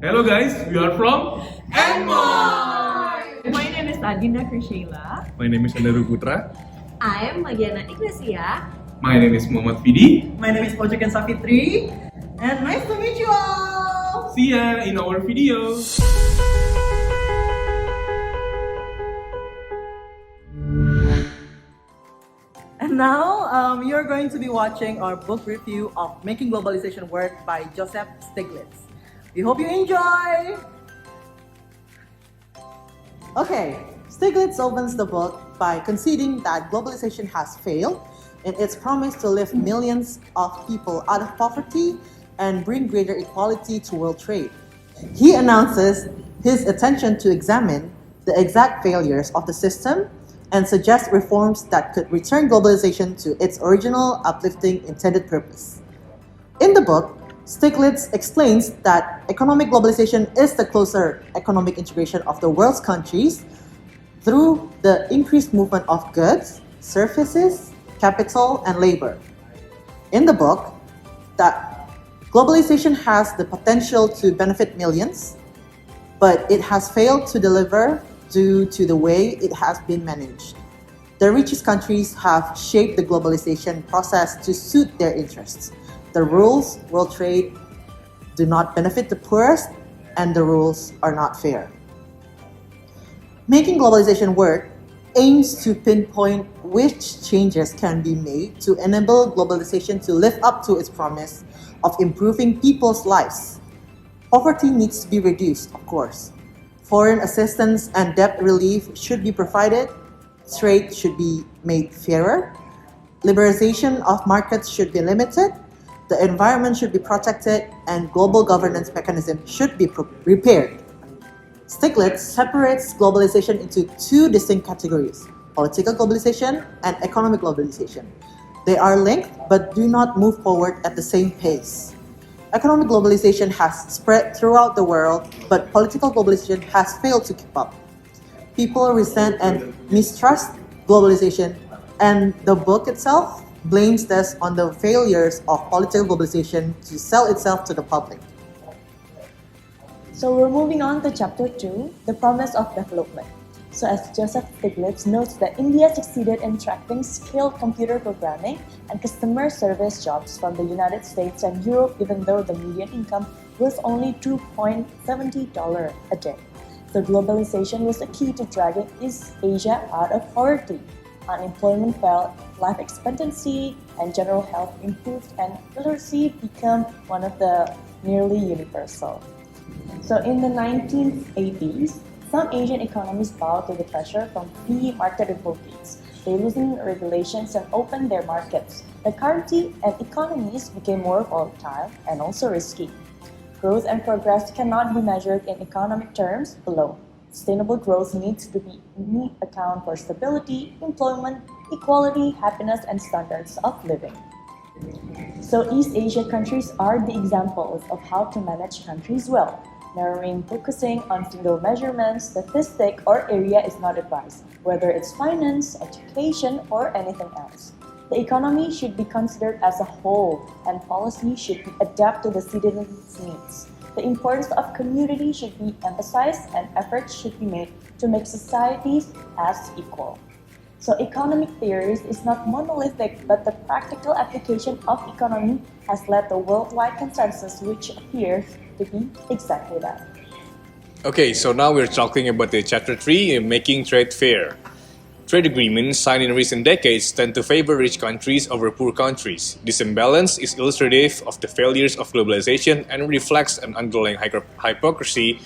Hello guys, we are from ENMOY! My name is Adinda Cresheilla. My name is Andaru Putra. I am Magiana Sinaga. My name is Muhammad Fidi. My name is Ken Savitri. And nice to meet you all! See ya in our video. And now, you're going to be watching our book review of Making Globalization Work by Joseph Stiglitz. We hope you enjoy! Okay, Stiglitz opens the book by conceding that globalization has failed in its promise to lift millions of people out of poverty and bring greater equality to world trade. He announces his intention to examine the exact failures of the system and suggest reforms that could return globalization to its original uplifting intended purpose. In the book, Stiglitz explains that economic globalization is the closer economic integration of the world's countries through the increased movement of goods, services, capital, and labor. In the book, that globalization has the potential to benefit millions, but it has failed to deliver due to the way it has been managed. The richest countries have shaped the globalization process to suit their interests. The rules, world trade, do not benefit the poorest, and the rules are not fair. Making globalization work aims to pinpoint which changes can be made to enable globalization to live up to its promise of improving people's lives. Poverty needs to be reduced, of course. Foreign assistance and debt relief should be provided. Trade should be made fairer. Liberalization of markets should be limited. The environment should be protected, and global governance mechanisms should be repaired. Stiglitz separates globalization into two distinct categories: political globalization and economic globalization. They are linked but do not move forward at the same pace. Economic globalization has spread throughout the world, but political globalization has failed to keep up. People resent and mistrust globalization, and the book itself blames this on the failures of political globalization to sell itself to the public. So we're moving on to chapter 2, the promise of development. So as Joseph Stiglitz notes that India succeeded in attracting skilled computer programming and customer service jobs from the United States and Europe, even though the median income was only $2.70 a day. So globalization was the key to dragging East Asia out of poverty. Unemployment fell, life expectancy and general health improved, and literacy became one of the nearly universal. So in the 1980s, some Asian economies bowed to the pressure from free market republics. They loosened regulations and opened their markets. The currency and economies became more volatile and also risky. Growth and progress cannot be measured in economic terms alone. Sustainable growth needs to account for stability, employment, equality, happiness, and standards of living. So East Asia countries are the examples of how to manage countries well. Narrowing, focusing on single measurements, statistic, or area is not advised, whether it's finance, education, or anything else. The economy should be considered as a whole, and policy should be adapted to the citizens' needs. The importance of community should be emphasized, and efforts should be made to make societies as equal. So economic theories is not monolithic, but the practical application of economy has led to worldwide consensus, which appears to be exactly that. Okay, so now we're talking about the chapter 3, making trade fair. Trade agreements signed in recent decades tend to favor rich countries over poor countries. This imbalance is illustrative of the failures of globalization and reflects an underlying hypocrisy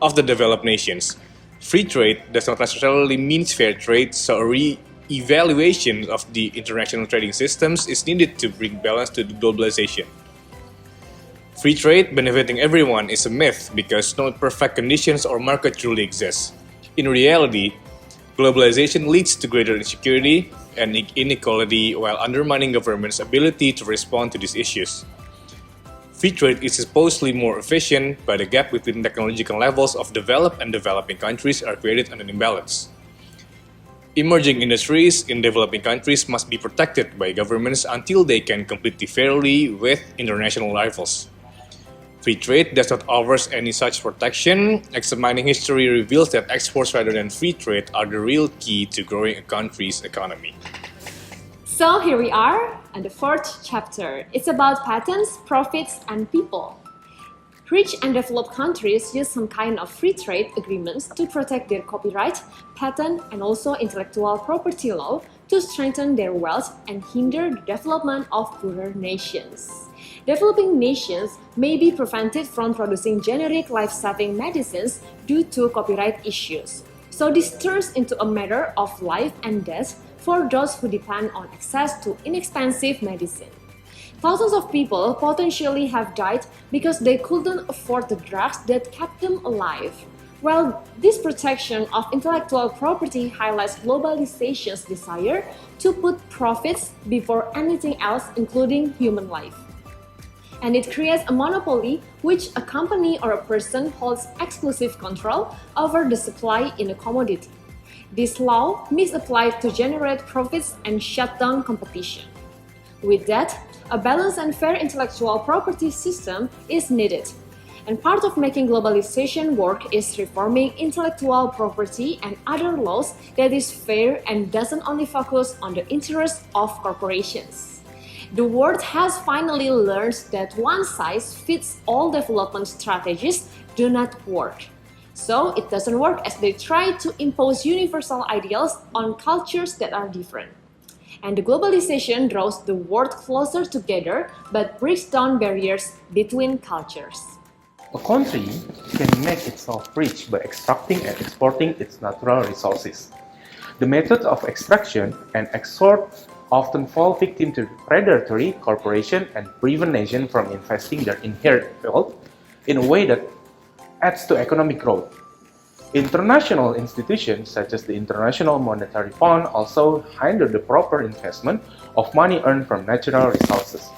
of the developed nations. Free trade does not necessarily mean fair trade, so a re-evaluation of the international trading systems is needed to bring balance to the globalization. Free trade benefiting everyone is a myth because no perfect conditions or market truly exist. In reality, globalization leads to greater insecurity and inequality while undermining governments' ability to respond to these issues. Free trade is supposedly more efficient, but the gap between technological levels of developed and developing countries are created an imbalance. Emerging industries in developing countries must be protected by governments until they can compete fairly with international rivals. Free trade does not offer any such protection. Examining history reveals that exports rather than free trade are the real key to growing a country's economy. So here we are on the fourth chapter. It's about patents, profits, and people. Rich and developed countries use some kind of free trade agreements to protect their copyright, patent, and also intellectual property law to strengthen their wealth and hinder the development of poorer nations. Developing nations may be prevented from producing generic life-saving medicines due to copyright issues. So this turns into a matter of life and death for those who depend on access to inexpensive medicine. Thousands of people potentially have died because they couldn't afford the drugs that kept them alive. Well, this protection of intellectual property highlights globalization's desire to put profits before anything else, including human life. And it creates a monopoly which a company or a person holds exclusive control over the supply in a commodity. This law misapplied to generate profits and shut down competition. With that, a balanced and fair intellectual property system is needed. And part of making globalization work is reforming intellectual property and other laws that is fair and doesn't only focus on the interests of corporations. The world has finally learned that one-size-fits-all development strategies do not work. So it doesn't work as they try to impose universal ideals on cultures that are different. And the globalization draws the world closer together but breaks down barriers between cultures. A country can make itself rich by extracting and exporting its natural resources. The methods of extraction and export often fall victim to predatory corporations and prevent nations from investing their inherent wealth in a way that adds to economic growth. International institutions such as the International Monetary Fund also hinder the proper investment of money earned from natural resources.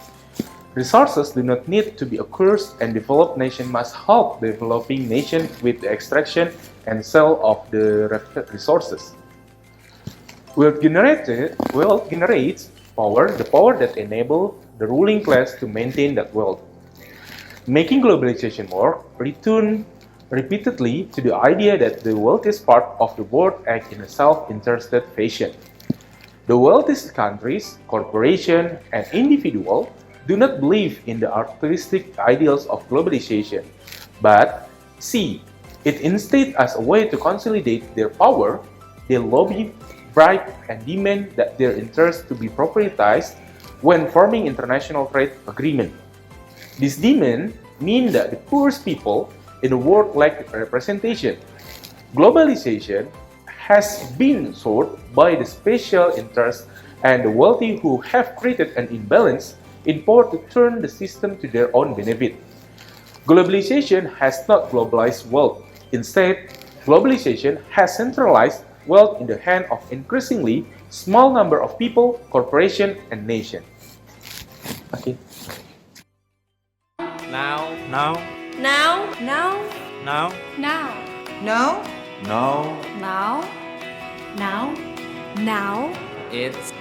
Resources do not need to be acquired, and developed nations must help developing nations with the extraction and sale of the resources. Wealth generates power, the power that enables the ruling class to maintain that wealth. Making globalization work return repeatedly to the idea that the wealthiest part of the world act in a self-interested fashion. The wealthiest countries, corporations, and individuals do not believe in the altruistic ideals of globalization, but see it instead as a way to consolidate their power. They lobby, bribe, and demand that their interests to be prioritized when forming international trade agreements. These demands mean that the poorest people in the world lack representation. Globalization has been sought by the special interests and the wealthy who have created an imbalance in power to turn the system to their own benefit. Globalization has not globalized wealth. Instead, globalization has centralized wealth in the hand of increasingly small number of people, corporations, and nations. Okay. Now, Now, now, now, now, No? no, now, now, now. it's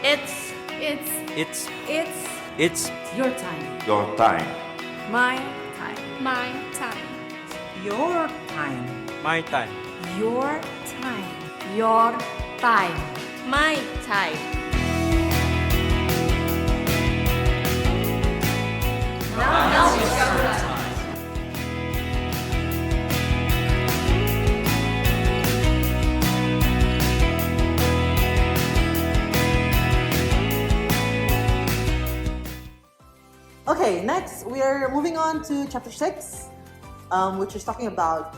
It's your time, my time, my time, Your time. my time. your time, your time, my time. Now it's your time. Okay, next we are moving on to chapter 6, which is talking about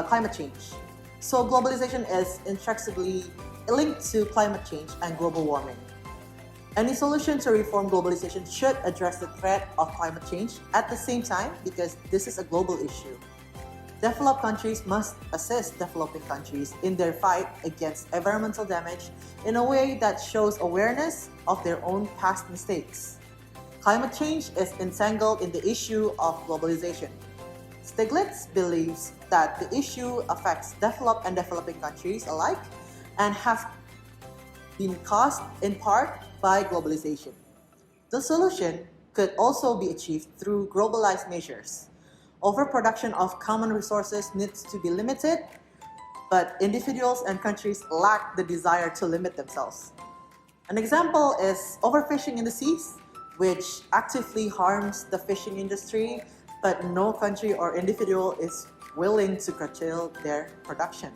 climate change. So globalization is inextricably linked to climate change and global warming. Any solution to reform globalization should address the threat of climate change at the same time because this is a global issue. Developed countries must assist developing countries in their fight against environmental damage in a way that shows awareness of their own past mistakes. Climate change is entangled in the issue of globalization. Stiglitz believes that the issue affects developed and developing countries alike and has been caused in part by globalization. The solution could also be achieved through globalized measures. Overproduction of common resources needs to be limited, but individuals and countries lack the desire to limit themselves. An example is overfishing in the seas, which actively harms the fishing industry, but no country or individual is willing to curtail their production.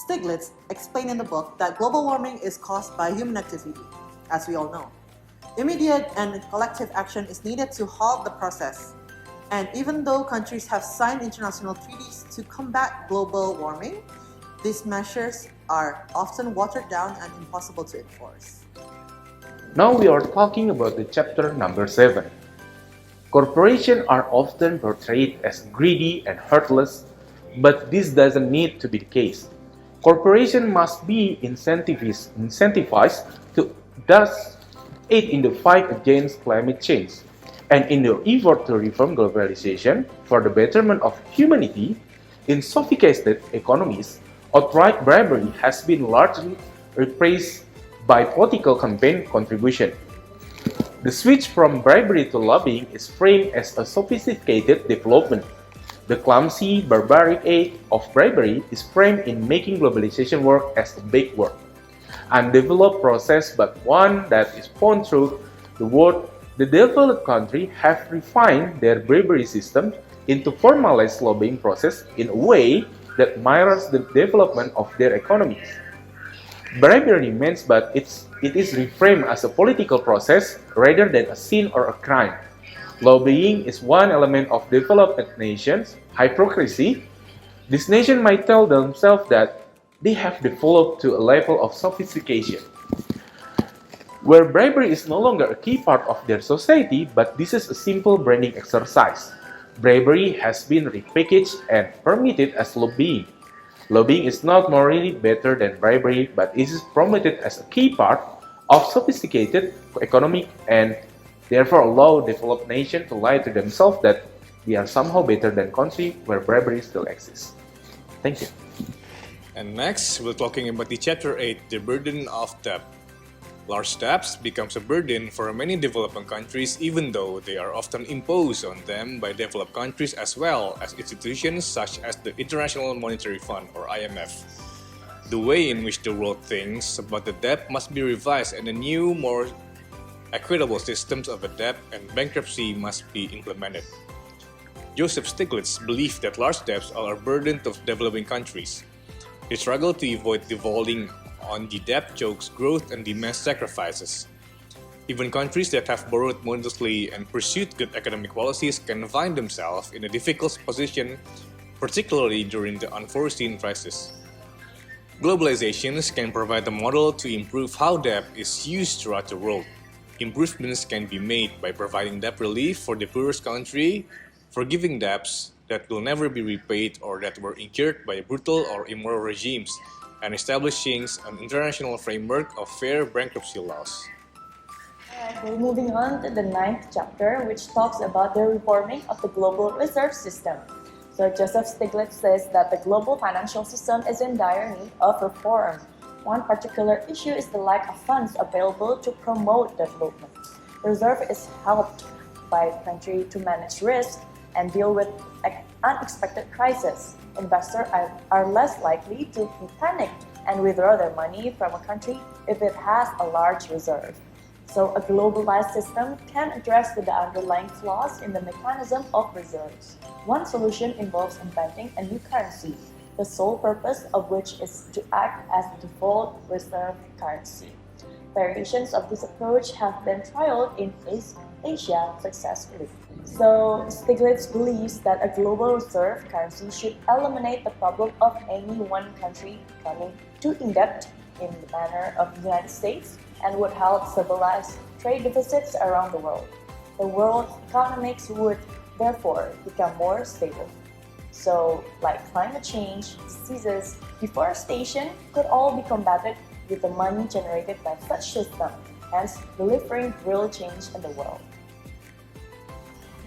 Stiglitz explained in the book that global warming is caused by human activity, as we all know. Immediate and collective action is needed to halt the process. And even though countries have signed international treaties to combat global warming, these measures are often watered down and impossible to enforce. Now we are talking about the chapter number 7. Corporations are often portrayed as greedy and heartless, but this doesn't need to be the case. Corporations must be incentivized to thus aid in the fight against climate change. And in the effort to reform globalization for the betterment of humanity, in sophisticated economies, outright bribery has been largely replaced by political campaign contribution. The switch from bribery to lobbying is framed as a sophisticated development. The clumsy, barbaric act of bribery is framed in making globalization work as a big work. Undeveloped process, but one that is born through the world. The developed countries have refined their bribery system into formalized lobbying process in a way that mirrors the development of their economies. Bribery remains, but it is reframed as a political process rather than a sin or a crime. Lobbying is one element of developed nations' hypocrisy. This nation might tell themselves that they have developed to a level of sophistication where bribery is no longer a key part of their society, but this is a simple branding exercise. Bribery has been repackaged and permitted as lobbying. Lobbying is not morally better than bribery, but it is promoted as a key part of sophisticated economic and therefore allow developed nations to lie to themselves that they are somehow better than countries where bribery still exists. Thank you. And next, we're talking about the chapter 8, the burden of debt. Large debts becomes a burden for many developing countries even though they are often imposed on them by developed countries as well as institutions such as the International Monetary Fund or IMF. The way in which the world thinks about the debt must be revised and a new, more equitable systems of a debt and bankruptcy must be implemented. Joseph Stiglitz believed that large debts are a burden to developing countries. They struggle to avoid defaulting on the debt chokes growth and demands sacrifices. Even countries that have borrowed modestly and pursued good economic policies can find themselves in a difficult position, particularly during the unforeseen crisis. Globalizations can provide a model to improve how debt is used throughout the world. Improvements can be made by providing debt relief for the poorest country, forgiving debts that will never be repaid or that were incurred by brutal or immoral regimes, and establishing an international framework of fair bankruptcy laws. Alright, we're moving on to the 9th chapter, which talks about the reforming of the global reserve system. So Joseph Stiglitz says that the global financial system is in dire need of reform. One particular issue is the lack of funds available to promote development. The reserve is helped by the country to manage risk and deal with unexpected crises. Investors are less likely to be panicked and withdraw their money from a country if it has a large reserve. So a globalized system can address the underlying flaws in the mechanism of reserves. One solution involves inventing a new currency, the sole purpose of which is to act as the default reserve currency. Variations of this approach have been trialed in Asia successfully. So Stiglitz believes that a global reserve currency should eliminate the problem of any one country becoming too in-debt in the manner of the United States and would help stabilize trade deficits around the world. The world economics would therefore become more stable. So, like climate change, diseases, deforestation could all be combated with the money generated by such system, hence delivering real change in the world.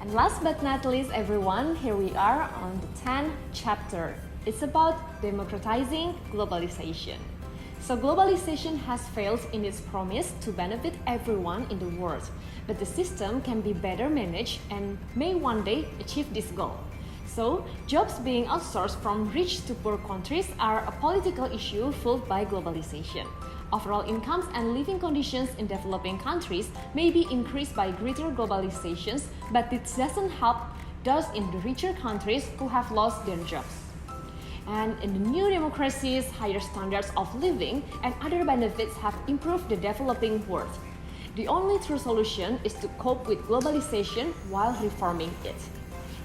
And last but not least, everyone, here we are on the 10th chapter. It's about democratizing globalization. So globalization has failed in its promise to benefit everyone in the world, but the system can be better managed and may one day achieve this goal. So, jobs being outsourced from rich to poor countries are a political issue fueled by globalization. Overall incomes and living conditions in developing countries may be increased by greater globalizations, but it doesn't help those in the richer countries who have lost their jobs. And in the new democracies, higher standards of living and other benefits have improved the developing world. The only true solution is to cope with globalization while reforming it.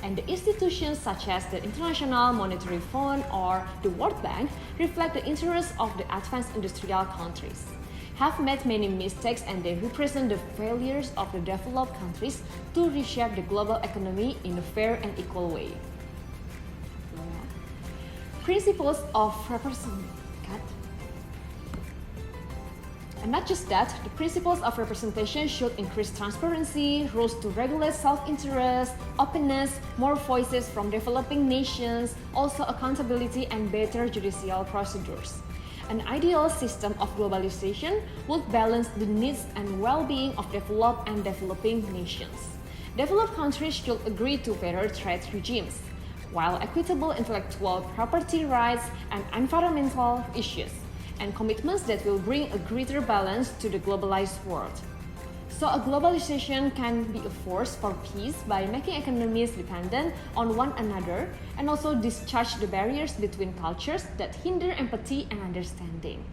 And the institutions such as the International Monetary Fund or the World Bank reflect the interests of the advanced industrial countries, have made many mistakes, and they represent the failures of the developed countries to reshape the global economy in a fair and equal way. Principles of representation. And not just that, the principles of representation should increase transparency, rules to regulate self-interest, openness, more voices from developing nations, also accountability and better judicial procedures. An ideal system of globalization would balance the needs and well-being of developed and developing nations. Developed countries should agree to fairer trade regimes, while equitable intellectual property rights and environmental issues, and commitments that will bring a greater balance to the globalized world. So a globalization can be a force for peace by making economies dependent on one another and also discharge the barriers between cultures that hinder empathy and understanding.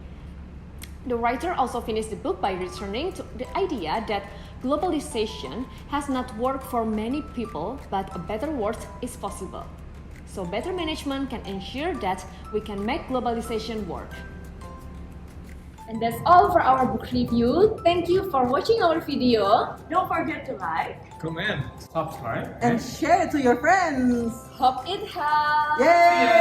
The writer also finished the book by returning to the idea that globalization has not worked for many people, but a better world is possible. So better management can ensure that we can make globalization work. And that's all for our book review. Thank you for watching our video. Don't forget to like, Comment, subscribe, And share it to your friends. Hope it helps. Yay!